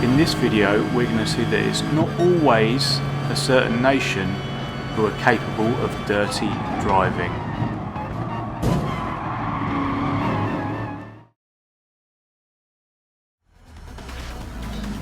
In this video we're going to see that it's not always a certain nation who are capable of dirty driving.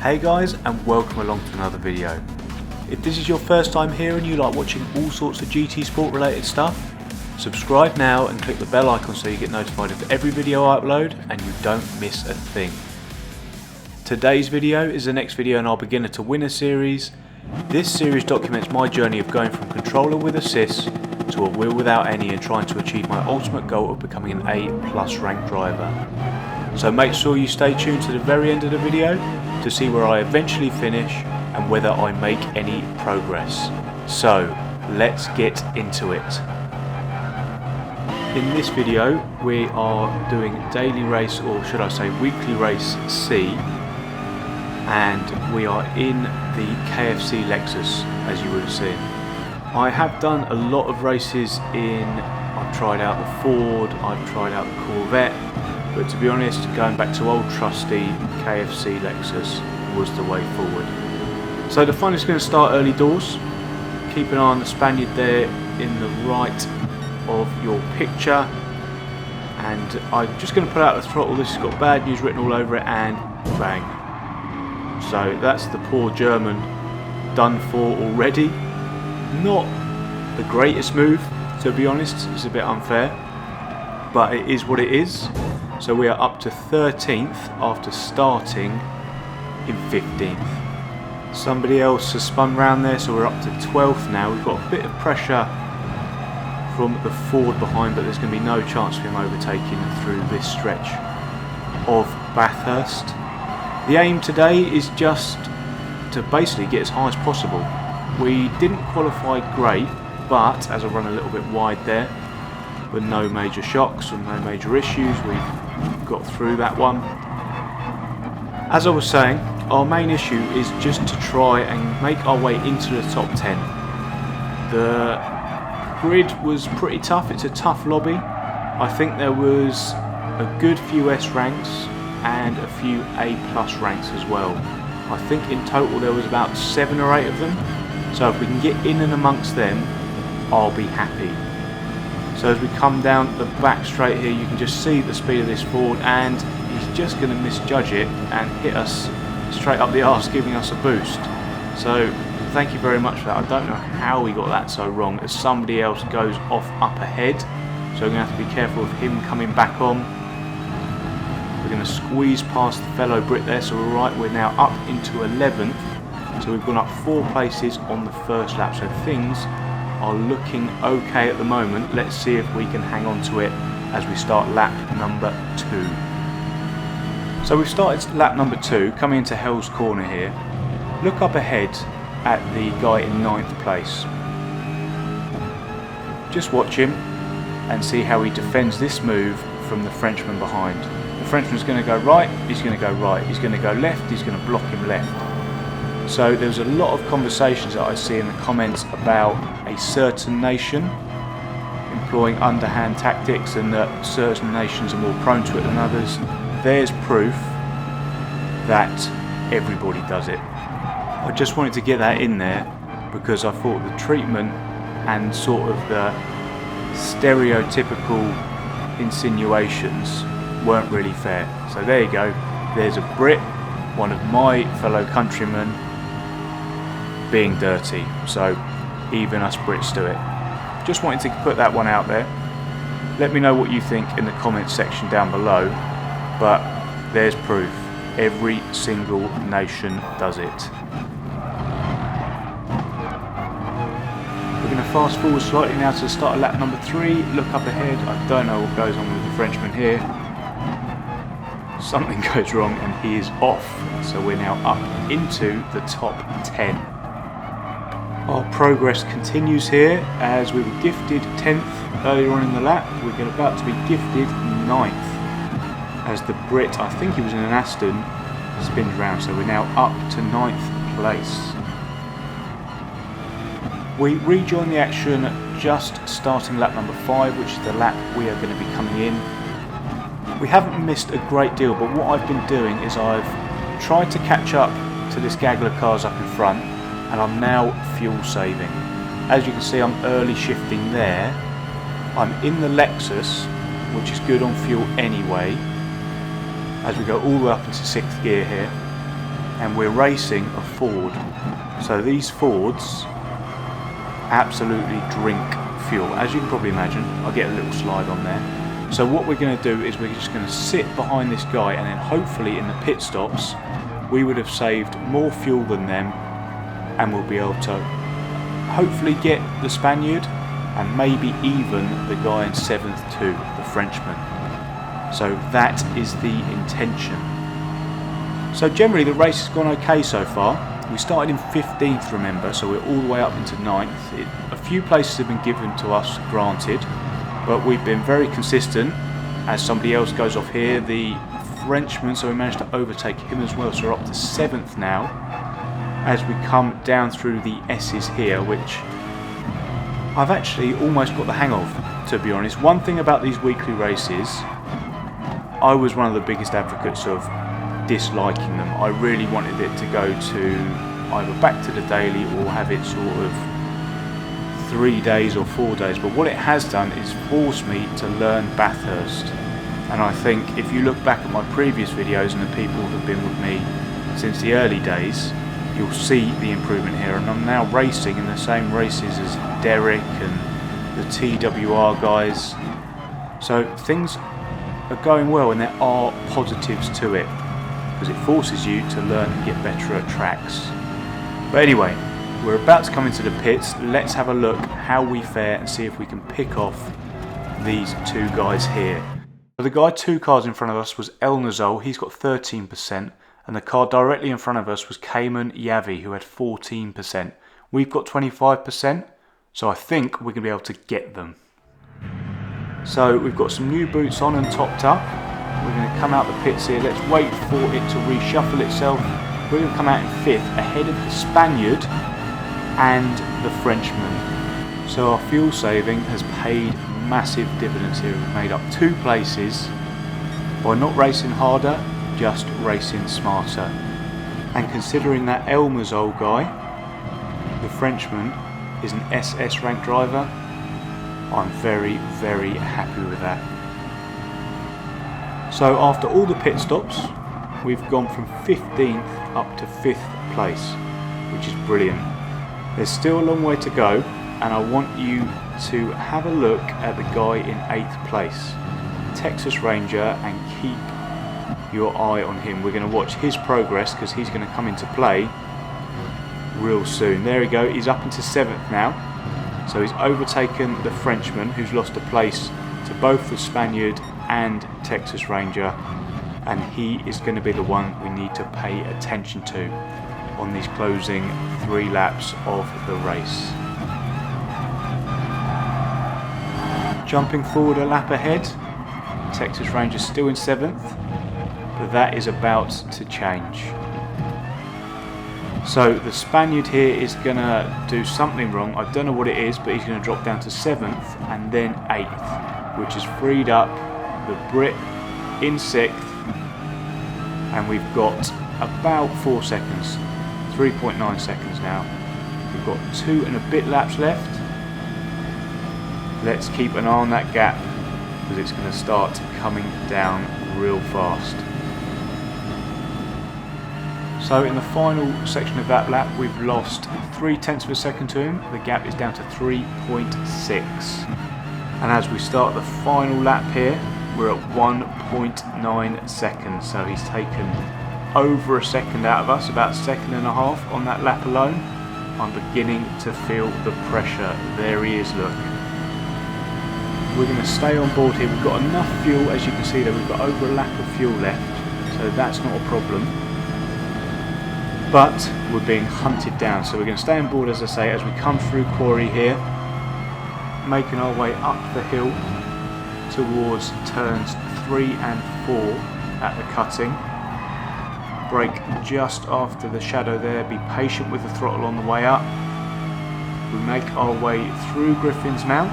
Hey guys, and welcome along to another video. If this is your first time here and you like watching all sorts of GT Sport related stuff, subscribe now and click the bell icon so you get notified of every video I upload and you don't miss a thing. Today's video is the next video in our Beginner to Winner series. This series documents my journey of going from controller with assist to a wheel without any and trying to achieve my ultimate goal of becoming an A+ rank driver. So make sure you stay tuned to the very end of the video to see where I eventually finish and whether I make any progress. So let's get into it. In this video we are doing daily race, or should I say weekly race C, and we are in the KFC Lexus, as you would have seen. I have done a lot of races I've tried out the Ford, I've tried out the Corvette, but to be honest, going back to old trusty KFC Lexus was the way forward. So the fun is going to start early doors. Keep an eye on the Spaniard there in the right of your picture, and I'm just going to put out the throttle. This has got bad news written all over it, and bang. So that's the poor German done for already. Not the greatest move, to be honest, it's a bit unfair, but it is what it is. So we are up to 13th after starting in 15th. Somebody else has spun round there, so we're up to 12th now. We've got a bit of pressure from the Ford behind, but there's going to be no chance of him overtaking through this stretch of Bathurst. The aim today is just to basically get as high as possible. We didn't qualify great, but as I run a little bit wide there, with no major shocks and no major issues, we've got through that one. As I was saying, our main issue is just to try and make our way into the top 10. The grid was pretty tough, it's a tough lobby. I think there was a good few S ranks and a few A+ ranks as well. I think in total there was about 7 or 8 of them, so if we can get in and amongst them, I'll be happy. So as we come down the back straight here, you can just see the speed of this Ford, and he's just going to misjudge it and hit us straight up the arse, giving us a boost. So thank you very much for that. I don't know how he got that so wrong, as somebody else goes off up ahead, so we're going to have to be careful of him coming back on. We're going to squeeze past the fellow Brit there, so we're right, we're now up into 11th, so we've gone up 4 places on the first lap, so things are looking okay at the moment. Let's see if we can hang on to it as we start lap number 2. So we've started lap number 2, coming into Hell's Corner here. Look up ahead at the guy in 9th place. Just watch him and see how he defends this move from the Frenchman behind. The Frenchman's going to go right, he's going to go right, he's going to go left, he's going to block him left. So there's a lot of conversations that I see in the comments about a certain nation employing underhand tactics and that certain nations are more prone to it than others. There's proof that everybody does it. I just wanted to get that in there because I thought the treatment and sort of the stereotypical insinuations weren't really fair. So there you go, there's a Brit, one of my fellow countrymen, being dirty. So even us Brits do it. Just wanted to put that one out there. Let me know what you think in the comments section down below, but there's proof. Every single nation does it. We're going to fast forward slightly now to the start of lap number 3. Look up ahead. I don't know what goes on with the Frenchman here. Something goes wrong and he is off. So we're now up into the top 10. Our progress continues here as we were gifted 10th earlier on in the lap. We're about to be gifted 9th as the Brit, I think he was in an Aston, spins round. So we're now up to 9th place. We rejoin the action just starting lap number 5, which is the lap we are going to be coming in. We haven't missed a great deal, but what I've been doing is I've tried to catch up to this gaggle of cars up in front, and I'm now fuel saving. As you can see, I'm early shifting there. I'm in the Lexus, which is good on fuel anyway, as we go all the way up into 6th gear here, and we're racing a Ford. So these Fords absolutely drink fuel, as you can probably imagine. I'll get a little slide on there. So what we're going to do is we're just going to sit behind this guy, and then hopefully in the pit stops we would have saved more fuel than them, and we'll be able to hopefully get the Spaniard and maybe even the guy in 7th too, the Frenchman. So that is the intention. So generally the race has gone okay so far. We started in 15th, remember, so we're all the way up into 9th. A few places have been given to us, granted, but we've been very consistent. As somebody else goes off here, the Frenchman, so we managed to overtake him as well, so we're up to 7th now as we come down through the S's here, which I've actually almost got the hang of, to be honest. One thing about these weekly races, I was one of the biggest advocates of disliking them. I really wanted it to go to either back to the daily or have it sort of 3 days or 4 days, but what it has done is forced me to learn Bathurst. And I think if you look back at my previous videos and the people who have been with me since the early days, you'll see the improvement here, and I'm now racing in the same races as Derek and the TWR guys. So things are going well, and there are positives to it, because it forces you to learn and get better at tracks. But anyway, we're about to come into the pits. Let's have a look how we fare and see if we can pick off these two guys here. So the guy 2 cars in front of us was El Nazol, he's got 13%, and the car directly in front of us was Cayman Yavi, who had 14%. We've got 25%, so I think we're going to be able to get them. So we've got some new boots on and topped up. We're going to come out the pits here. Let's wait for it to reshuffle itself. We're going to come out in 5th, ahead of the Spaniard and the Frenchman. So our fuel saving has paid massive dividends here. We've made up 2 places by not racing harder, just racing smarter. And considering that El Mazol guy, the Frenchman, is an SS rank driver, I'm very, very happy with that. So after all the pit stops, we've gone from 15th up to 5th place, which is brilliant. There's still a long way to go, and I want you to have a look at the guy in 8th place, Texas Ranger, and keep your eye on him. We're going to watch his progress because he's going to come into play real soon. There we go, he's up into 7th now. So he's overtaken the Frenchman, who's lost a place to both the Spaniard and Texas Ranger, and he is going to be the one we need to pay attention to on these closing 3 laps of the race. Jumping forward a lap ahead, Texas Ranger still in 7th, but that is about to change. So the Spaniard here is going to do something wrong. I don't know what it is, but he's going to drop down to 7th and then 8th, which has freed up the BRIT in 6th, and we've got about 4 seconds, 3.9 seconds now. We've got 2 and a bit laps left. Let's keep an eye on that gap, because it's going to start coming down real fast. So in the final section of that lap, we've lost 0.3 of a second to him. The gap is down to 3.6. And as we start the final lap here, we're at 1.9 seconds. So he's taken over a second out of us, about 1.5 seconds on that lap alone. I'm beginning to feel the pressure. There he is, look. We're going to stay on board here. We've got enough fuel, as you can see there. We've got over a lap of fuel left, so that's not a problem. But we're being hunted down, so we're going to stay on board, as I say, as we come through Quarry here, making our way up the hill towards turns 3 and 4 at the cutting. Brake just after the shadow there, be patient with the throttle on the way up. We make our way through Griffin's Mount.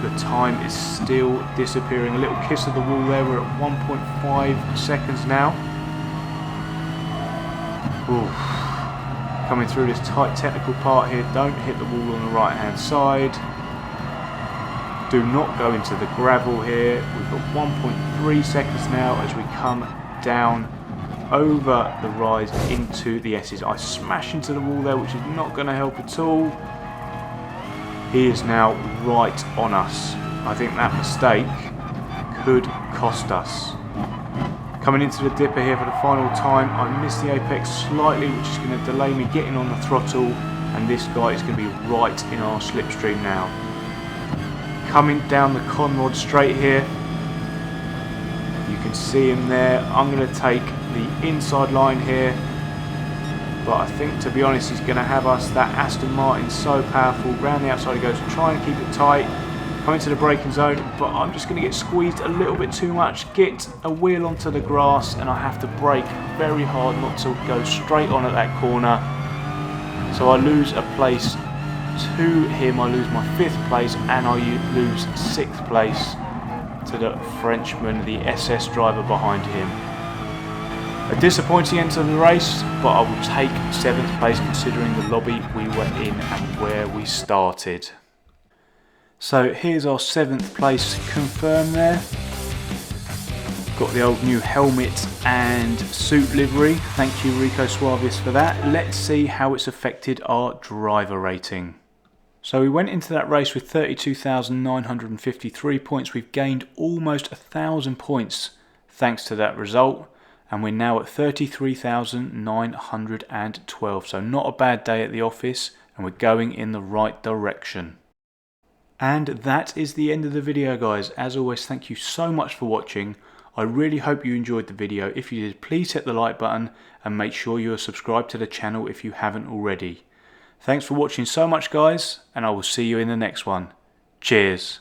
The time is still disappearing. A little kiss of the wall there. We're at 1.5 seconds now. Ooh. Coming through this tight technical part here, don't hit the wall on the right hand side. Do not go into the gravel here. We've got 1.3 seconds now as we come down over the rise into the S's. I smash into the wall there, which is not going to help at all. He is now right on us. I think that mistake could cost us. Coming into the dipper here for the final time. I missed the apex slightly, which is going to delay me getting on the throttle, and this guy is going to be right in our slipstream now. Coming down the conrod straight here. You can see him there. I'm going to take the inside line here, but I think, to be honest, he's going to have us. That Aston Martin's so powerful. Round the outside he goes, try and keep it tight. Coming to the braking zone, but I'm just going to get squeezed a little bit too much, get a wheel onto the grass, and I have to brake very hard not to go straight on at that corner. So I lose a place to him, I lose my 5th place, and I lose 6th place to the Frenchman, the SS driver behind him. A disappointing end to the race, but I will take 7th place considering the lobby we were in and where we started. So here's our 7th place confirmed there. Got the old new helmet and suit livery. Thank you Rico Suavis for that. Let's see how it's affected our driver rating. So we went into that race with 32,953 points. We've gained almost 1,000 points thanks to that result. And we're now at 33,912. So not a bad day at the office, and we're going in the right direction. And that is the end of the video, guys. As always, thank you so much for watching. I really hope you enjoyed the video. If you did, please hit the like button and make sure you are subscribed to the channel if you haven't already. Thanks for watching so much, guys, and I will see you in the next one. Cheers.